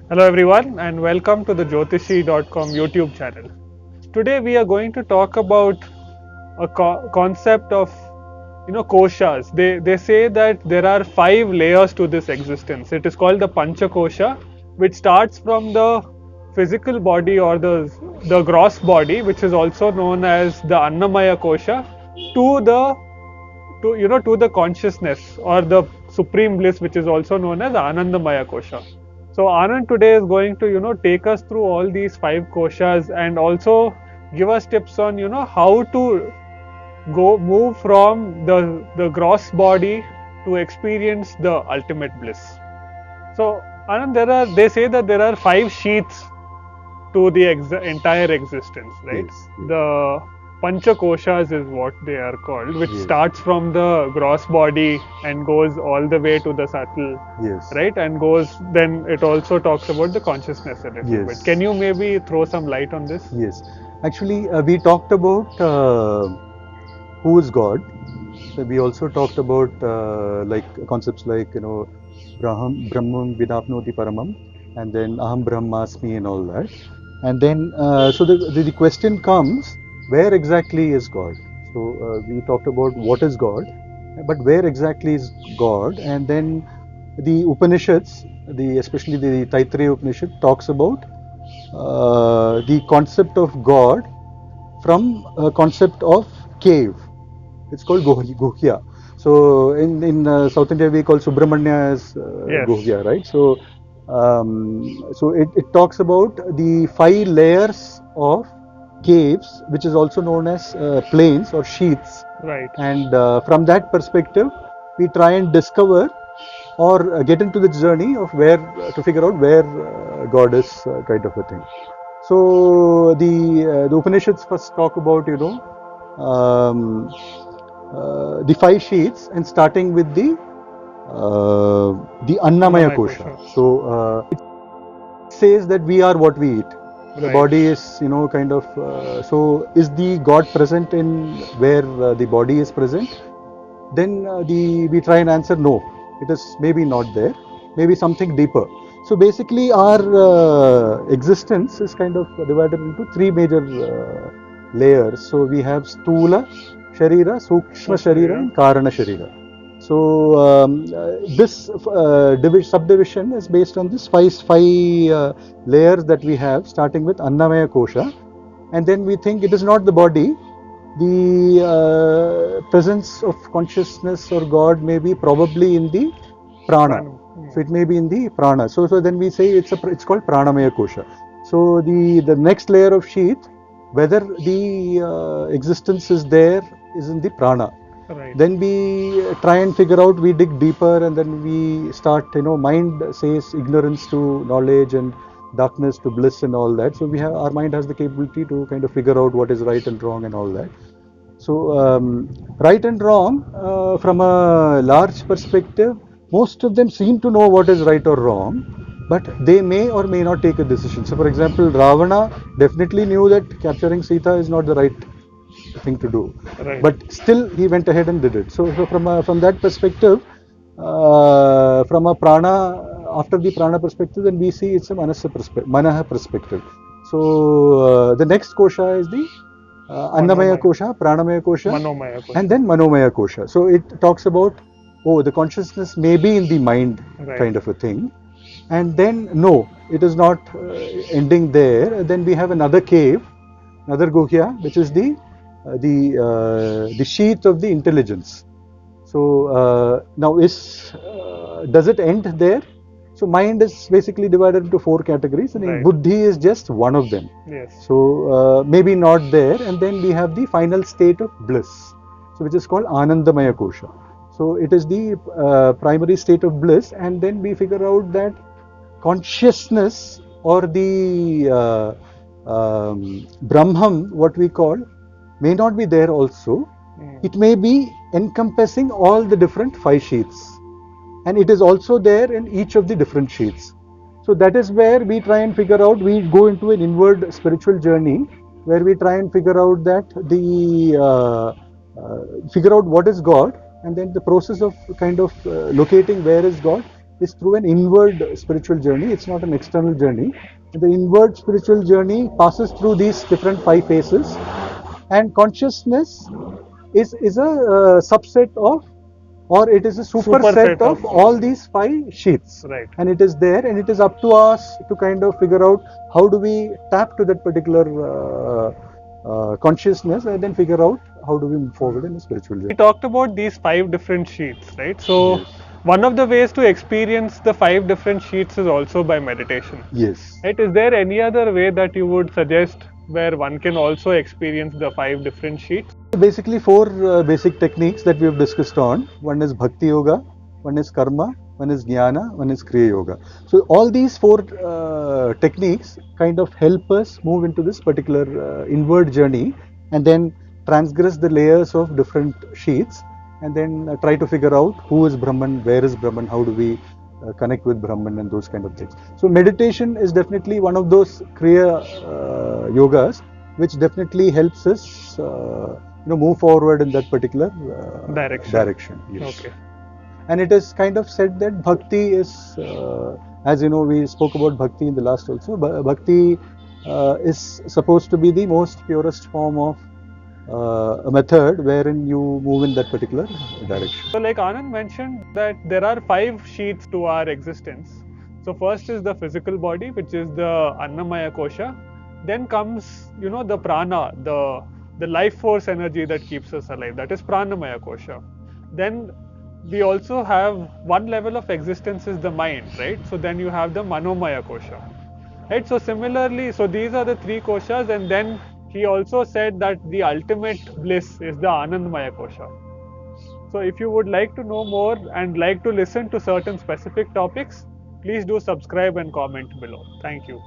Hello everyone and welcome to the Jothishi.com YouTube channel. Today we are going to talk about a concept of Koshas. They say that there are 5 layers to this existence. It is called the Panchakosha, which starts from the physical body or the gross body, which is also known as the Annamaya Kosha, to the to the consciousness or the supreme bliss, which is also known as Anandamaya Kosha. So Anand today is going to take us through all these 5 koshas and also give us tips on how to go move from the gross body to experience the ultimate bliss. So Anand, they say that there are 5 sheaths to the entire existence, right? Yes. The Panchakoshas is what they are called, which Yes. starts from the gross body and goes all the way to the subtle, Yes. right? And then it also talks about the consciousness a little Yes. bit. Can you maybe throw some light on this? Yes. Actually, we talked about who is God. So we also talked about like concepts like Brahman Vidapnoti Paramam, and then Aham Brahmasmi and all that. And then so the question comes, where exactly is God? So we talked about what is God, but where exactly is God? And then the Upanishads, especially the Taittreya Upanishad, talks about the concept of God from a concept of cave. It's called Guhya. So in South India we call Subramanya as Yes. Guhya, right? So it talks about the 5 layers of caves, which is also known as planes or sheaths. Right. And from that perspective, we try and discover or get into the journey of where to figure out where God is, kind of a thing. So the Upanishads first talk about um, the 5 sheaths and starting with the Annamaya Kosha. So it says that we are what we eat. The body is kind of so is the God present in where the body is present? Then we try and answer no. It is maybe not there. Maybe something deeper. So basically, our existence is kind of divided into 3 major layers. So we have Stula Sharira, Sukshma Sharira, and Karana Sharira. So this subdivision is based on this five layers that we have, starting with Annamaya Kosha, and then we think it is not the body. The presence of consciousness or God may be probably in the prana. So it may be in the prana. So then we say it's called Pranamaya Kosha. So the next layer of sheath, whether the existence is there, is in the prana. Right. Then we try and figure out, we dig deeper, and then we start, mind says ignorance to knowledge and darkness to bliss and all that. So our mind has the capability to kind of figure out what is right and wrong and all that. So right and wrong, from a large perspective, most of them seem to know what is right or wrong, but they may or may not take a decision. So for example, Ravana definitely knew that capturing Sita is not the right thing to do, Right. but still he went ahead and did it. So from that perspective, from a prana, after the prana perspective, then we see it's a manaha perspective. So the next kosha is the Annamaya Kosha, Pranamaya Kosha, Manomaya Kosha, and then Manomaya Kosha. So it talks about, the consciousness may be in the mind, kind of a thing. And then, no, it is not ending there. Then we have another cave, another Guhya, which is the sheath of the intelligence. So now does it end there? So mind is basically divided into 4 categories, and Buddhi is just one of them. Yes. So maybe not there. And then we have the final state of bliss, so which is called Anandamaya Kosha. So it is the primary state of bliss, and then we figure out that consciousness or the Brahman, what we call, may not be there also. It may be encompassing all the different 5 sheaths, and it is also there in each of the different sheaths. So that is where we try and figure out, we go into an inward spiritual journey where we try and figure out that figure out what is God, and then the process of kind of locating where is God is through an inward spiritual journey. It's not an external journey. The inward spiritual journey passes through these different 5 phases, and consciousness is a subset of, or it is a superset of all these 5 sheaths. Right. And it is there, and it is up to us to kind of figure out how do we tap to that particular consciousness, and then figure out how do we move forward in the spiritual journey. We talked about these 5 different sheaths, right? So Yes. one of the ways to experience the 5 different sheaths is also by meditation. Yes. Right? Is there any other way that you would suggest where one can also experience the 5 different sheaths? Basically, 4 basic techniques that we have discussed on. One is Bhakti Yoga, one is Karma, one is Jnana, one is Kriya Yoga. So all these 4 techniques kind of help us move into this particular inward journey, and then transgress the layers of different sheaths, and then try to figure out who is Brahman, where is Brahman, how do we connect with Brahman, and those kind of things. So meditation is definitely one of those Kriya yogas which definitely helps us move forward in that particular direction. Yes. Okay. And it is kind of said that bhakti is, as you know, we spoke about bhakti in the last also. Bhakti is supposed to be the most purest form of a method wherein you move in that particular direction. So, like Anand mentioned, that there are 5 sheaths to our existence. So, first is the physical body, which is the Annamaya Kosha. Then comes, the prana, the life force energy that keeps us alive. That is Pranamaya Kosha. Then we also have one level of existence is the mind, right? So then you have the Manomaya Kosha, right? So similarly, so these are the 3 koshas, and then he also said that the ultimate bliss is the Anandamaya Kosha. So if you would like to know more and like to listen to certain specific topics, please do subscribe and comment below. Thank you.